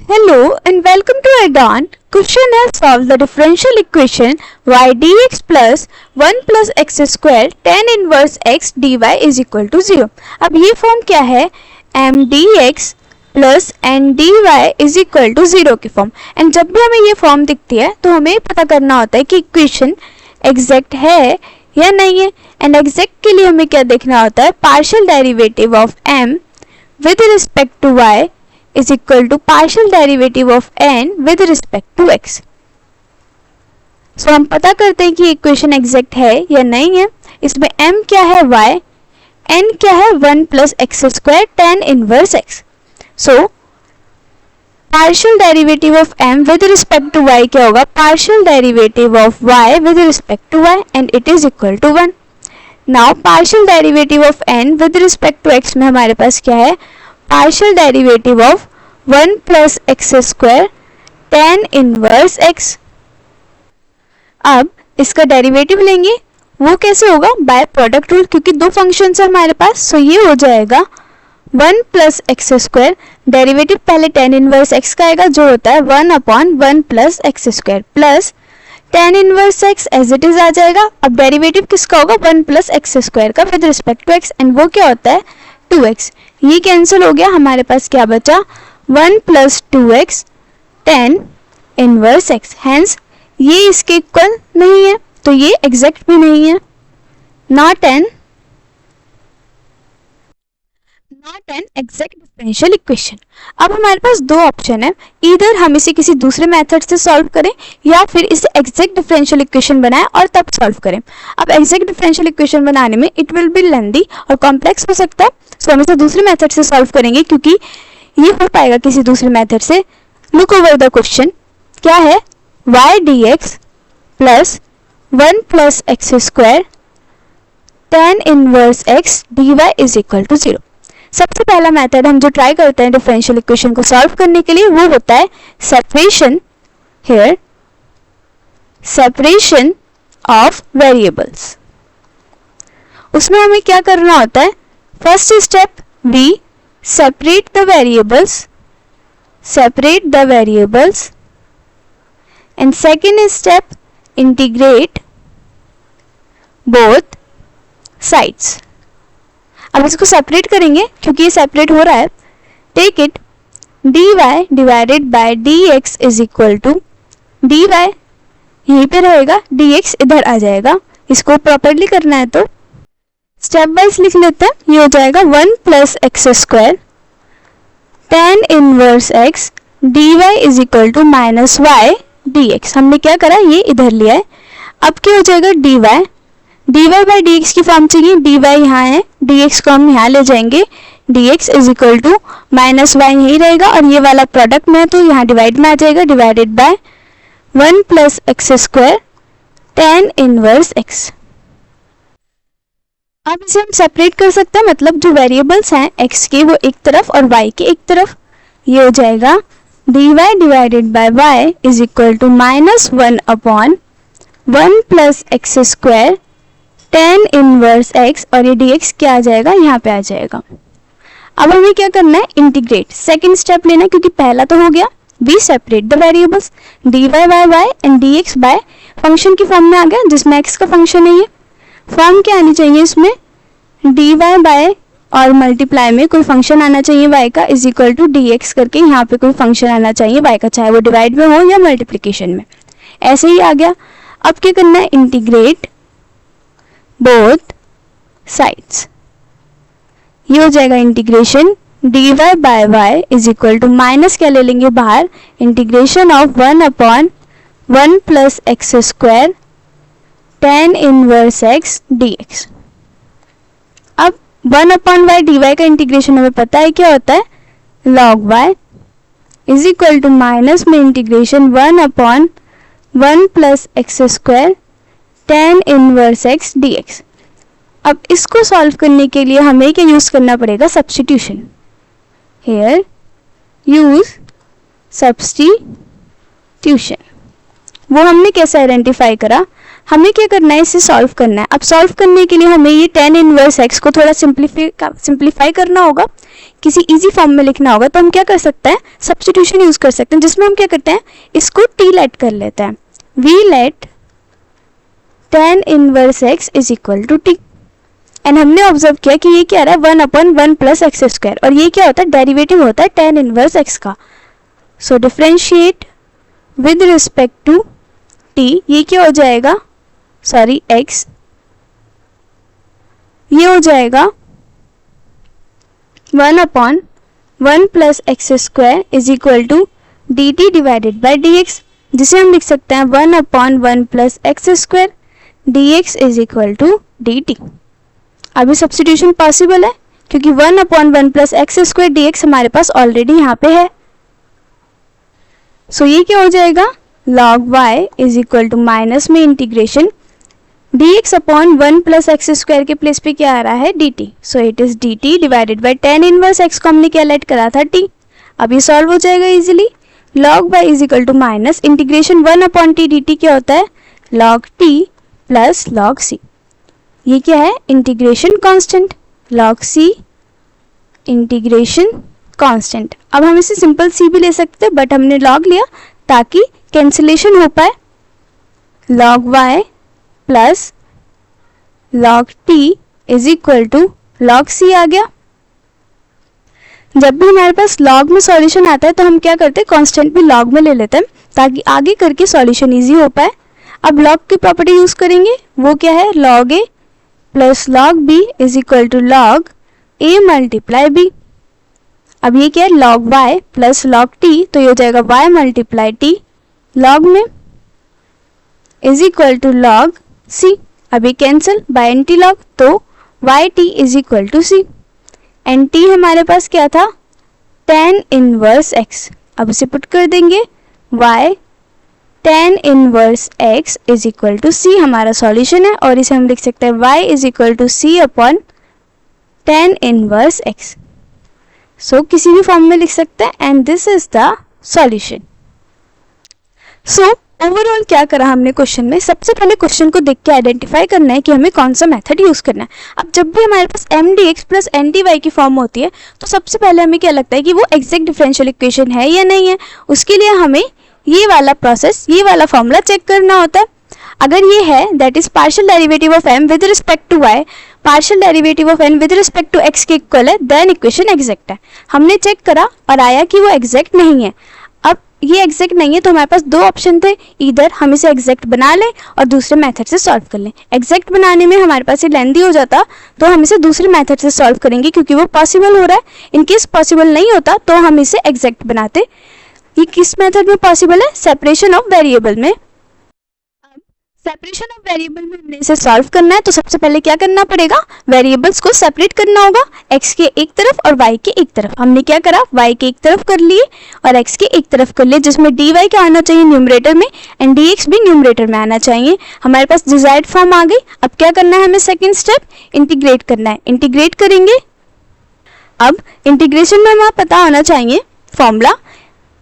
Hello and welcome to Adon. Question has solved the differential equation y dx plus 1 plus x square tan inverse x dy is equal to 0. अब ये form क्या है? m dx plus N D Y is equal to 0 की form. And जब भी हमें ये form दिखती है तो हमें पता करना होता है कि इक्वेशन एग्जैक्ट है या नहीं है। एंड एग्जैक्ट के लिए हमें क्या देखना होता है? Partial derivative of m with respect to y is equal to partial derivative of n with respect to x. So हम पता करते हैं कि इक्वेशन एग्जैक्ट है या नहीं है। इसमें m क्या है? y, n क्या है? 1 plus x square tan inverse x. So partial derivative of m with respect to y क्या होगा? Partial derivative of y with respect to y and it is equal to 1. Now partial derivative of n with respect to x में हमारे पास क्या है? Partial derivative of 1 plus x square tan inverse x। अब इसका derivative लेंगे, वो कैसे होगा? बाय प्रोडक्ट रूल, क्योंकि दो फंक्शंस है हमारे पास। सो ये हो जाएगा 1 प्लस एक्स स्क्वायर, डेरिवेटिव पहले tan इनवर्स x का आएगा जो होता है 1/1 plus x square plus tan inverse x as it is आ जाएगा। अब डेरिवेटिव किसका होगा? 1 प्लस एक्स स्क्वायर का with respect to x and वो क्या होता है? 2x। ये कैंसिल हो गया, हमारे पास क्या बचा? 1 plus 2x tan inverse x। Hence ये इसके इक्वल नहीं है तो ये एग्जैक्ट भी नहीं है। Not an exact differential equation. अब हमारे पास दो ऑप्शन है, इधर हम इसे किसी दूसरे मेथड से सॉल्व करें या फिर इसे एग्जैक्ट डिफरेंशियल इक्वेशन बनाएं और तब सॉल्व करें। अब एग्जैक्ट डिफरेंशियल इक्वेशन बनाने में इट विल बी लेंथी और कॉम्प्लेक्स हो सकता है, सो हम इसे दूसरे मेथड से सॉल्व करेंगे क्योंकि ये हो पाएगा किसी दूसरे मेथड से। Look over the question. क्या है? y dx plus 1 plus x square tan inverse x dy is equal to 0। सबसे पहला मेथड हम जो ट्राई करते हैं डिफरेंशियल इक्वेशन को सॉल्व करने के लिए वो होता है separation. Here separation of variables. उसमें हमें क्या करना होता है? First step we separate the variables and second step integrate both sides। अब इसको सेपरेट करेंगे क्योंकि ये सेपरेट हो रहा है। Take it dy divided by dx is equal to dy यहीं पे रहेगा, dx इधर आ जाएगा। इसको प्रॉपरली करना है तो स्टेप वाइज लिख लेते हैं। ये हो जाएगा 1 plus x square tan inverse x dy is equal to minus y dx। हमने क्या करा? ये इधर लिया है। अब क्या हो जाएगा? dy बाई dx की फॉर्म चाहिए, dy यहाँ है, dx को हम यहाँ ले जाएंगे, dx is equal to minus y यही रहेगा और ये वाला प्रोडक्ट में है तो यहाँ डिवाइड में आ जाएगा, divided by 1 plus x square tan inverse x। अब इसे हम सेपरेट कर सकते हैं, मतलब जो वेरिएबल्स हैं x के वो एक तरफ और y के एक तरफ। ये हो जाएगा dy divided by y is equal to minus 1/1 plus x square tan inverse x और ये dx क्या आ जाएगा? यहाँ पे आ जाएगा। अब हमें क्या करना है? इंटीग्रेट। सेकेंड स्टेप लेना है क्योंकि पहला तो हो गया। We separate the variables dy by y and dx by function की फॉर्म में आ गया जिसमें x का फंक्शन है। ये फॉर्म क्या आनी चाहिए? इसमें dy बाय और मल्टीप्लाई में कोई फंक्शन आना चाहिए y का इज इक्वल टू dx करके यहाँ पे कोई फंक्शन आना चाहिए y का, चाहे वो डिवाइड में हो या मल्टीप्लिकेशन में। ऐसे ही आ गया। अब क्या करना है? Integrate both sides. ये हो जाएगा integration dy by y is equal to minus क्या ले लेंगे बाहर? Integration of 1/1 plus x square tan inverse x dx। अब 1/y dy का इंटीग्रेशन हमें पता है क्या होता है? log y is equal to minus में integration 1/1 plus x square tan inverse x dx। अब इसको सॉल्व करने के लिए हमें क्या यूज करना पड़ेगा? सब्स्टिट्यूशन। Here use substitution. वो हमने कैसे आइडेंटिफाई करा? हमें क्या करना है? इसे सॉल्व करना है। अब सॉल्व करने के लिए हमें ये tan इनवर्स x को थोड़ा सिंप्लीफाई करना होगा किसी इजी फॉर्म में लिखना होगा तो हम क्या कर सकते हैं, सब्स्टिट्यूशन यूज कर सकते हैं, जिसमें हम क्या करते हैं, इसको t लेट कर लेते हैं। We let tan inverse x is equal to t and हमने ऑब्जर्व किया कि ये क्या आ रहा है 1/1 प्लस एक्स स्क्वायर, और ये क्या होता है, डेरिवेटिव होता है tan इनवर्स x का। So differentiate with respect to t, ये क्या हो जाएगा, सॉरी x, ये हो जाएगा 1/1 plus x square is equal to dt divided by dx, जिसे हम लिख सकते हैं 1/1 plus x square dx is equal to dt। अभी सब्स्टिट्यूशन पॉसिबल है क्योंकि 1/1 प्लस एक्स स्क्वायर dx हमारे पास ऑलरेडी यहाँ पे है। सो ये क्या हो जाएगा, log y is equal to minus में integration dx upon 1 plus x square के प्लेस पे क्या आ रहा है, dt। So it is dt divided by tan inverse x को हमने क्या लेट करा था, t। अब ये सॉल्व हो जाएगा easily. log y is equal to minus integration 1 upon t dt क्या होता है, log t plus log c। ये क्या है, integration constant, log c integration constant. अब हम इसे सिंपल c भी ले सकते हैं बट हमने log लिया ताकि कैंसिलेशन हो पाए। log y plus log t is equal to log c आ गया। जब भी हमारे पास log में सॉल्यूशन आता है तो हम क्या करते हैं, कांस्टेंट भी log में ले लेते हैं ताकि आगे करके सॉल्यूशन इजी हो पाए। अब log की प्रॉपर्टी यूज करेंगे, वो क्या है, log a plus log b is equal to log a multiply b। अब ये क्या है, log y plus log t, तो ये हो जाएगा y मल्टीप्लाई t log में is equal to log c। अभी कैंसिल बाय एंटी लॉग, तो yt is equal to c and t हमारे पास क्या था, tan इनवर्स x। अब इसे पुट कर देंगे, y tan inverse x is equal to c हमारा सॉल्यूशन है, और इसे हम लिख सकते हैं y is equal to c upon tan inverse x। So किसी भी फॉर्म में लिख सकते हैं and this is the solution. So overall क्या करा हमने क्वेश्चन में, सबसे पहले क्वेश्चन को देख के आइडेंटिफाई करना है कि हमें कौन सा मेथड यूज करना है। अब जब भी हमारे पास mdx प्लस ndy की फॉर्म होती है तो सबसे पहले हमें क्या लगता है कि वो एग्जैक्ट डिफरेंशियल इक्वेशन है या नहीं है। उसके लिए हमें ये वाला प्रोसेस, ये वाला फॉर्मूला चेक करना होता है। अगर ये है that is partial derivative of m with respect to y partial derivative of n with respect to x के इक्वल है, देन इक्वेशन एग्जैक्ट है। हमने चेक करा और आया कि वो एग्जैक्ट नहीं है। अब ये एग्जैक्ट नहीं है तो हमारे पास दो ऑप्शन थे, इधर हम इसे एग्जैक्ट बना लें और दूसरे मेथड से सॉल्व कर लें। एग्जैक्ट बनाने में हमारे पास ये लेंथी हो जाता तो हम इसे दूसरे मेथड से सॉल्व करेंगे क्योंकि वो पॉसिबल हो रहा है। इनकेस पॉसिबल नहीं होता तो हम इसे एग्जैक्ट बनाते। ये किस मेथड में पॉसिबल है, सेपरेशन ऑफ वेरिएबल में। सेपरेशन ऑफ वेरिएबल में हमने इसे सॉल्व करना है तो सबसे पहले क्या करना पड़ेगा, वेरिएबल्स को सेपरेट करना होगा, x के एक तरफ और y के एक तरफ। हमने क्या करा, y के एक तरफ कर लिए और x के एक तरफ कर लिए, जिसमें dy क्या आना चाहिए न्यूमरेटर में एंड dx भी न्यूमरेटर में आना चाहिए। हमारे पास डिजायर्ड फॉर्म आ गई। अब क्या करना है, हमें सेकेंड स्टेप इंटीग्रेट करना है। इंटीग्रेट करेंगे, अब इंटीग्रेशन में हमें पता होना चाहिए formula,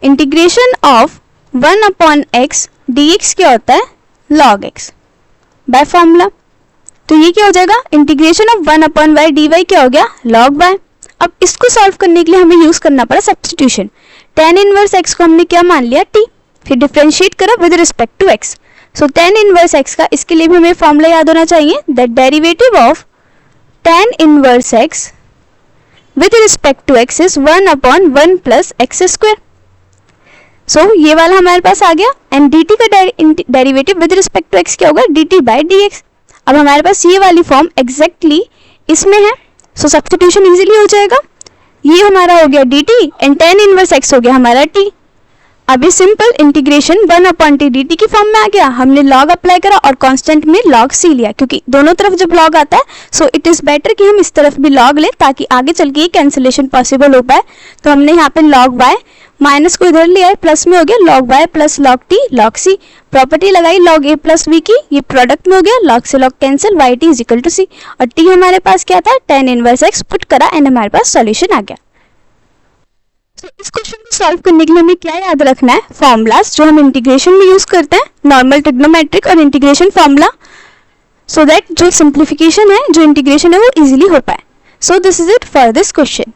integration of 1 upon x dx क्या होता है, log x बाय फॉर्मूला। तो ये क्या हो जाएगा, integration of 1 upon y dy क्या हो गया, log y। अब इसको सॉल्व करने के लिए हमें यूज करना पड़ा सब्स्टिट्यूशन। tan इनवर्स x को हमने क्या मान लिया, t, फिर डिफरेंशिएट करा with respect to x। So tan inverse x का, इसके लिए भी हमें फॉर्मूला याद होना चाहिए, that derivative of tan inverse x with respect to x is 1 upon 1 plus x square. So ये वाला हमारे पास आ गया एंड dt का derivative with respect to x क्या होगा, dt बाय dx। अब हमारे पास ये वाली फॉर्म एग्जैक्टली इसमें है, सो सब्स्टिट्यूशन इजीली हो जाएगा। ये हमारा हो गया dt and tan inverse x हो गया हमारा t। अब ये simple integration 1 upon t dt की फॉर्म में आ गया। हमने log अप्लाई करा और कांस्टेंट में log c लिया, क्योंकि दोनों तरफ जब log आता है सो इट इज बेटर कि हम इस तरफ भी log लें ताकि आगे चल के ये कैंसिलेशन पॉसिबल हो पाए। तो हमने यहाँ पे log y माइनस को इधर लिया है, प्लस में हो गया log y plus log t log c। Property लगाई log a प्लस v की, ये प्रोडक्ट में हो गया, log से log cancel, yt is equal to c और t हमारे पास क्या था, tan इनवर्स x पुट करा एंड हमारे पास सॉल्यूशन आ गया। तो इस क्वेश्चन को सॉल्व करने के लिए हमें क्या याद रखना है, फॉर्मूलाज जो हम इंटीग्रेशन में यूज करते हैं, नॉर्मल ट्रिग्नोमेट्रिक और इंटीग्रेशन फॉर्मूला, सो दैट जो सिंप्लीफिकेशन है, जो इंटीग्रेशन है वो इजीली हो पाए। So this is it for this question.